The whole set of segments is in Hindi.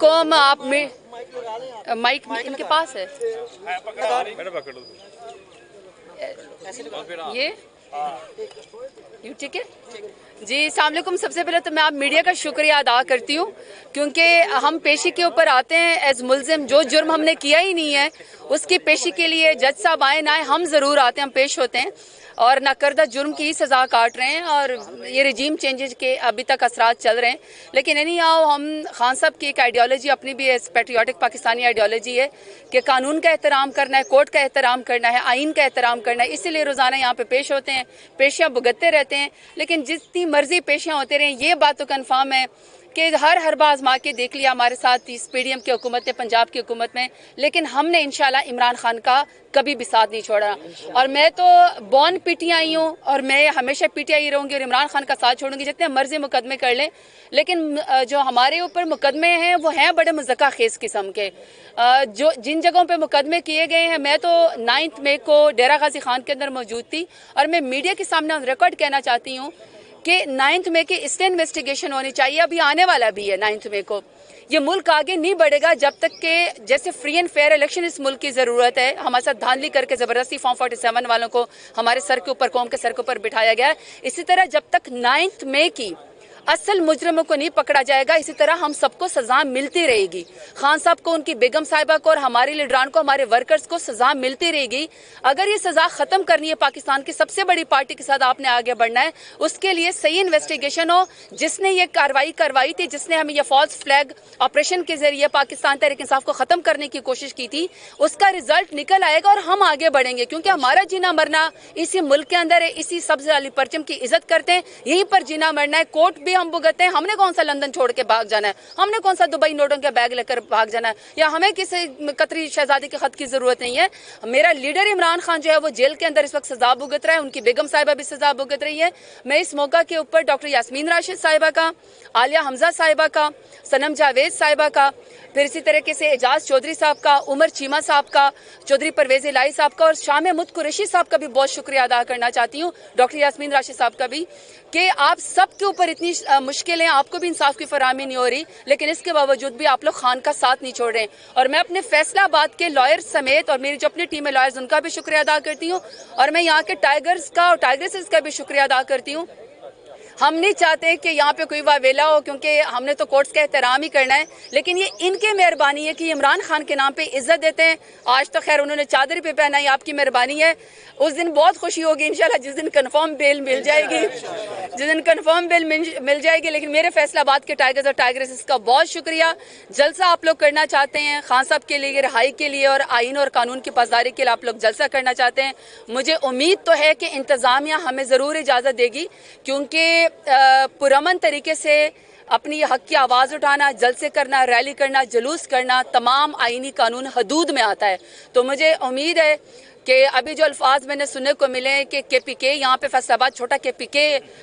कौम आप में माइक इनके पास है ये ठीक है जी। अस्सलाम वालेकुम। सबसे पहले तो मैं आप मीडिया का शुक्रिया अदा करती हूँ क्योंकि हम पेशी के ऊपर आते हैं एज मुल्जिम, जो जुर्म हमने किया ही नहीं है उसकी पेशी के लिए जज साहब आए ना आए हम ज़रूर आते हैं, हम पेश होते हैं और नाकर्दा जुर्म की सज़ा काट रहे हैं और ये रजीम चेंजेस के अभी तक असरात चल रहे हैं। लेकिन एनी आओ हम खान साहब की एक आइडियोलॉजी अपनी भी पैट्रियाटिक पाकिस्तानी आइडियोलॉजी है कि कानून का एहतराम करना है, कोर्ट का एहतराम करना है, आइन का एहतराम करना है, इसीलिए रोज़ाना यहाँ पे पेश होते हैं, पेशियाँ भुगतते रहते हैं। लेकिन जितनी मर्जी पेशियाँ होते रहें ये बात तो कन्फर्म है कि हर बार आजमा के देख लिया हमारे साथ इस PDM की हुकूमत ने, पंजाब की हुकूमत में, लेकिन हमने इंशाल्लाह इमरान खान का कभी भी साथ नहीं छोड़ा। और मैं तो बॉर्न PTI हूँ और मैं हमेशा PTI रहूँगी और इमरान खान का साथ छोड़ूंगी, जितने मर्जी मुकदमे कर लें। लेकिन जो हमारे ऊपर मुकदमे हैं वो हैं बड़े मज़क्का खेज किस्म के। जो जिन जगहों पे मुकदमे किए गए हैं, मैं तो 9 मई को डेरा गाजी खान के अंदर मौजूद थी और मैं मीडिया के सामने ऑन रिकॉर्ड कहना चाहती हूँ कि 9 मई की इस इन्वेस्टिगेशन होनी चाहिए। अभी आने वाला भी है 9 मई को। ये मुल्क आगे नहीं बढ़ेगा जब तक के जैसे फ्री एंड फेयर इलेक्शन इस मुल्क की ज़रूरत है। हमारे साथ धांधली करके ज़बरदस्ती फॉर्म 47 वालों को हमारे सर के ऊपर, कौम के सर के ऊपर बिठाया गया है। इसी तरह जब तक 9 मई की असल मुजरमों को नहीं पकड़ा जाएगा, इसी तरह हम सबको सजा मिलती रहेगी। खान साहब को, उनकी बेगम साहिबा को और हमारे लीडरान को, हमारे वर्कर्स को सजा मिलती रहेगी। अगर ये सजा खत्म करनी है, पाकिस्तान की सबसे बड़ी पार्टी के साथ आपने आगे बढ़ना है, उसके लिए सही इन्वेस्टिगेशन हो। जिसने ये कार्रवाई करवाई थी, जिसने हमें ये फॉल्स फ्लैग ऑपरेशन के जरिए पाकिस्तान तहरीक इंसाफ को खत्म करने की कोशिश की थी, उसका रिजल्ट निकल आएगा और हम आगे बढ़ेंगे। क्योंकि हमारा जीना मरना इसी मुल्क के अंदर है, इसी सबसे वाली परचम की इज्जत करते हैं, यहीं पर जीना मरना है। कोर्ट भी हम भुगतते हैं। हमने कौन सा लंदन छोड़ के भाग जाना है, हमने कौन सा दुबई नोटों के बैग लेकर भाग जाना है, या हमें किसी कतरी शहजादी के खत की जरूरत नहीं है। मेरा लीडर इमरान खान जो है वो जेल के अंदर इस वक्त सजा भुगत रहा है, उनकी बेगम साहिबा भी सजा भुगत रही है। मैं इस मौका के ऊपर डॉक्टर यास्मीन राशिद साहिबा का, आलिया हमजा साहिबा का, सनम जावेद साहिबा का, फिर इसी तरीके से एजाज चौधरी साहब का, उमर चीमा साहब का, चौधरी परवेज इलाही साहब का और शाह महमूद कुरैशी साहब का भी बहुत शुक्रिया अदा करना चाहती हूँ, डॉक्टर यास्मीन राशिद साहब का भी, कि आप सब के ऊपर इतनी मुश्किलें, आपको भी इंसाफ की फराहमी नहीं हो रही, लेकिन इसके बावजूद भी आप लोग खान का साथ नहीं छोड़ रहे हैं। और मैं अपने फैसलाबाद के लॉयर समेत और मेरी जो अपनी टीम है लॉयर्स, उनका भी शुक्रिया अदा करती हूँ और मैं यहाँ के टाइगर्स का और टाइग्रेसेस का भी शुक्रिया अदा करती हूँ। हम नहीं चाहते कि यहाँ पे कोई वावेला हो, क्योंकि हमने तो कोर्ट्स का एहतराम ही करना है, लेकिन ये इनके मेहरबानी है कि इमरान खान के नाम पे इज्जत देते हैं। आज तो खैर उन्होंने चादर पे पहना है, आपकी मेहरबानी है। उस दिन बहुत खुशी होगी इंशाल्लाह जिस दिन कंफर्म बेल मिल जाएगी, जिस दिन कंफर्म बेल मिल जाएगी। लेकिन मेरे फैसलाबाद के टाइगर्स और टाइग्रेस इसका बहुत शुक्रिया। जलसा आप लोग करना चाहते हैं खान साहब के लिए, रिहाई के लिए और आइन और कानून की पासदारी के लिए आप लोग जलसा करना चाहते हैं। मुझे उम्मीद तो है कि इंतजामिया हमें ज़रूर इजाज़त देगी, क्योंकि पुरअमन तरीके से अपनी हक की आवाज़ उठाना, जलसे करना, रैली करना, जुलूस करना तमाम आईनी कानून हदूद में आता है। तो मुझे उम्मीद है कि अभी जो अल्फाज मैंने सुनने को मिले हैं कि KPK यहाँ पे फैसलाबाद छोटा KPK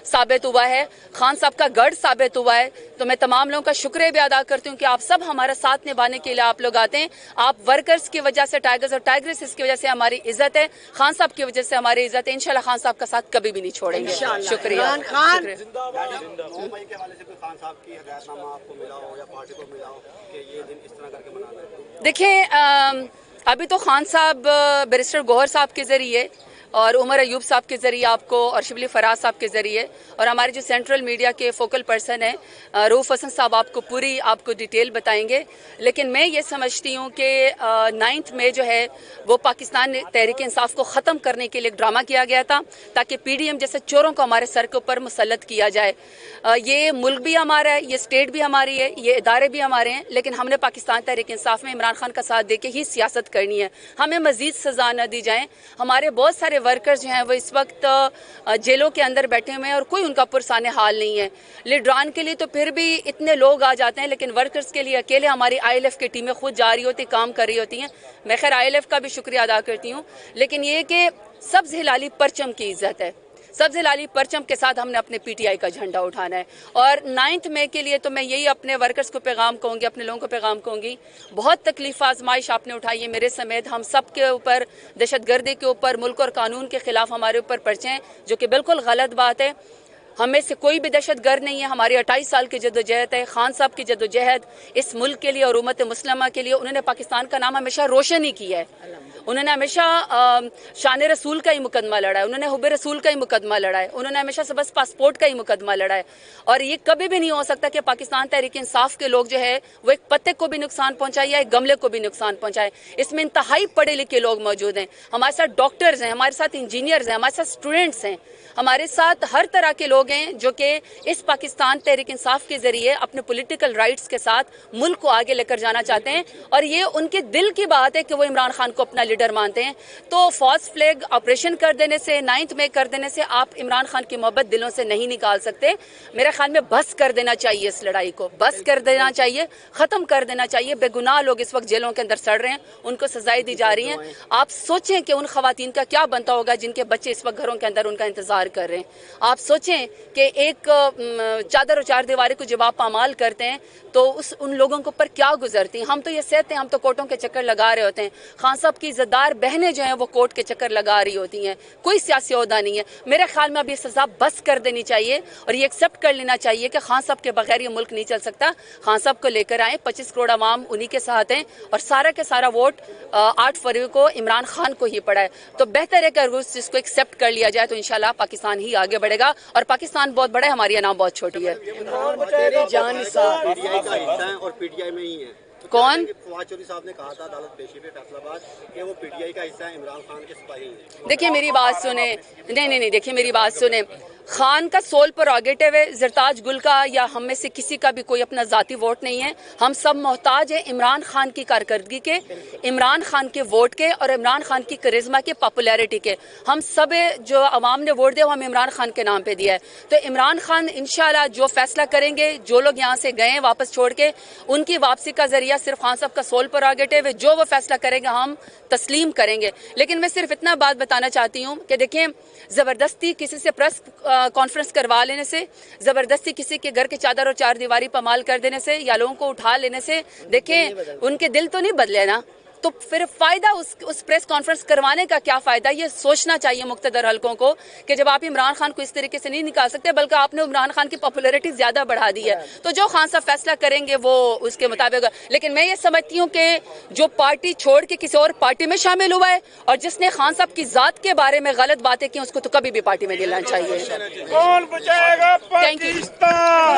साबित हुआ है, खान साहब का गढ़ साबित हुआ है, तो मैं तमाम लोगों का शुक्रिया भी अदा करती हूँ कि आप सब हमारा साथ निभाने के लिए आप लोग आते हैं। आप वर्कर्स की वजह से, टाइगर्स और टाइग्रेस की वजह से हमारी इज्जत है, खान साहब की वजह से हमारी इज्जत है। इंशाल्लाह खान साहब का साथ कभी भी नहीं छोड़ेंगे। शुक्रिया। देखिए, अभी तो खान साहब बैरिस्टर गौहर साहब के ज़रिए और उमर अयूब साहब के ज़रिए आपको और शिबली फराज साहब के ज़रिए और हमारे जो सेंट्रल मीडिया के फोकल पर्सन हैं रूफ हसन साहब आपको पूरी डिटेल बताएंगे। लेकिन मैं ये समझती हूँ कि 9 मई जो है वो पाकिस्तान तहरीक इंसाफ को ख़त्म करने के लिए एक ड्रामा किया गया था, ताकि PDM जैसे चोरों को हमारे सर के ऊपर मुसल्लत किया जाए। ये मुल्क भी हमारा है, ये स्टेट भी हमारी है, ये इदारे भी हमारे हैं, लेकिन हमने पाकिस्तान तहरीक इंसाफ में इमरान खान का साथ दे के ही सियासत करनी है। हमें मज़ीद सज़ा न दी जाए। हमारे बहुत सारे वर्कर्स जो हैं वो इस वक्त जेलों के अंदर बैठे हुए हैं और कोई उनका पुरसाने हाल नहीं है। लीडरान के लिए तो फिर भी इतने लोग आ जाते हैं, लेकिन वर्कर्स के लिए अकेले हमारी ILF की टीमें खुद जा रही होती, काम कर रही होती हैं। मैं खैर ILF का भी शुक्रिया अदा करती हूँ, लेकिन ये कि सब्ज़ हिलाली परचम की इज्जत है। सब्ज़ हिलाली परचम के साथ हमने अपने PTI का झंडा उठाना है। और 9 मई के लिए तो मैं यही अपने वर्कर्स को पैगाम कहूँगी, अपने लोगों को पैगाम कहूँगी, बहुत तकलीफ आजमाइश आपने उठाई है मेरे समेत, हम सब के ऊपर, दहशतगर्दी के ऊपर, मुल्क और कानून के ख़िलाफ़ हमारे ऊपर पर्चे हैं, जो कि बिल्कुल गलत बात है। हमें से कोई भी दहशत गर्द नहीं है। हमारी 28 साल की जद्दोजहद है। खान साहब की जद्दोजहद इस मुल्क के लिए और उम्मत मुस्लिमा के लिए, उन्होंने पाकिस्तान का नाम हमेशा रोशन ही किया है। उन्होंने हमेशा शान रसूल का ही मुकदमा लड़ा है, उन्होंने हुब रसूल का ही मुकदमा लड़ा है, उन्होंने हमेशा से बस पासपोर्ट का ही मुकदमा लड़ा है। और ये कभी भी नहीं हो सकता कि पाकिस्तान तहरीक इंसाफ के लोग जो है वो एक पत्ते को भी नुकसान पहुंचाए या एक गमले को भी नुकसान पहुंचाए। इसमें इंतहाई पढ़े लिखे लोग मौजूद हैं, हमारे साथ डॉक्टर्स हैं, हमारे साथ इंजीनियर्स हैं, हमारे साथ स्टूडेंट्स हैं, हमारे साथ हर तरह के लोग हैं जो कि इस पाकिस्तान तहरीक इंसाफ के जरिए अपने पॉलिटिकल राइट्स के साथ मुल्क को आगे लेकर जाना चाहते हैं। और ये उनके दिल की बात है कि वो इमरान खान को अपना लीडर मानते हैं। तो फॉल्स फ्लैग ऑपरेशन कर देने से, 9th में कर देने से आप इमरान खान की मोहब्बत दिलों से नहीं निकाल सकते। मेरे ख्याल में बस कर देना चाहिए, इस लड़ाई को बस कर देना चाहिए, खत्म कर देना चाहिए। बेगुनाह लोग इस वक्त जेलों के अंदर सड़ रहे हैं, उनको सजाएं दी जा रही हैं। आप सोचें कि उन खवातीन का क्या बनता होगा जिनके बच्चे इस वक्त घरों के अंदर उनका इंतजार कर रहे हैं। आप सोचें कि एक चादर और चार दीवारी को जब आप पामाल करते हैं तो उन लोगों के ऊपर क्या गुजरती हैं। हम तो ये सहते हैं, हम तो कोर्टों के चक्कर लगा रहे होते हैं। खान साहब की इज्जतदार बहनें जो हैं वो कोर्ट के चक्कर लगा रही होती हैं, कोई सियासी ओहदा नहीं है। मेरे ख्याल में अब ये सजा बस कर देनी चाहिए और ये एक्सेप्ट कर लेना चाहिए कि खान साहब के बगैर ये मुल्क नहीं चल सकता। खान साहब को लेकर आए, 25 करोड़ अवाम उन्हीं के साथ हैं और सारा के सारा वोट 8 फरवरी को इमरान खान को ही पड़ा है। तो बेहतर है कि अगर इसको एक्सेप्ट कर लिया जाए तो इंशाल्लाह पाकिस्तान ही आगे बढ़ेगा। और पाकिस्तान बहुत बड़ा है, हमारी अनाम बहुत छोटी है। और पीटीआई में ही है। कौन? फवाद चौधरी साहब ने कहा था अदालत पेशी पे फैसलाबाद कि वो पीटीआई का हिस्सा है, इमरान खान के सिपाही हैं। देखिए मेरी बात सुने, नहीं, देखिए मेरी बात सुने। खान का सोल प्रोगेटिव है, जरताज गुल का या हम में से किसी का भी कोई अपना जाती वोट नहीं है। हम सब मोहताज हैं इमरान खान की कारकर्दगी के, इमरान खान के वोट के और इमरान खान की करिश्मा के, पॉपुलैरिटी के। हम सब जो अवाम ने वोट दिया वो हम इमरान खान के नाम पे दिया है। तो इमरान खान इंशाल्लाह जो फैसला करेंगे, जो लोग यहाँ से गए वापस छोड़ के, उनकी वापसी का जरिया सिर्फ खान साहब का सोल प्रोगेटिव है। जो वो फैसला करेंगे हम तस्लीम करेंगे। लेकिन मैं सिर्फ इतना बात बताना चाहती हूँ कि देखें, जबरदस्ती किसी से प्रेस कॉन्फ्रेंस करवा लेने से, जबरदस्ती किसी के घर के चादर और चार दीवारी पमाल कर देने से या लोगों को उठा लेने से, देखें उनके दिल तो नहीं बदले ना, तो फिर फायदा उस प्रेस कॉन्फ्रेंस करवाने का क्या फायदा। ये सोचना चाहिए मुक्तदर हलकों को कि जब आप इमरान खान को इस तरीके से नहीं निकाल सकते, बल्कि आपने इमरान खान की पॉपुलैरिटी ज्यादा बढ़ा दी है। तो जो खान साहब फैसला करेंगे वो उसके मुताबिक। लेकिन मैं ये समझती हूँ कि जो पार्टी छोड़ के किसी और पार्टी में शामिल हुआ है और जिसने खान साहब की जात के बारे में गलत बातें की, उसको तो कभी भी पार्टी में नहीं लाना चाहिए। कौन बचाएगा पाकिस्तान?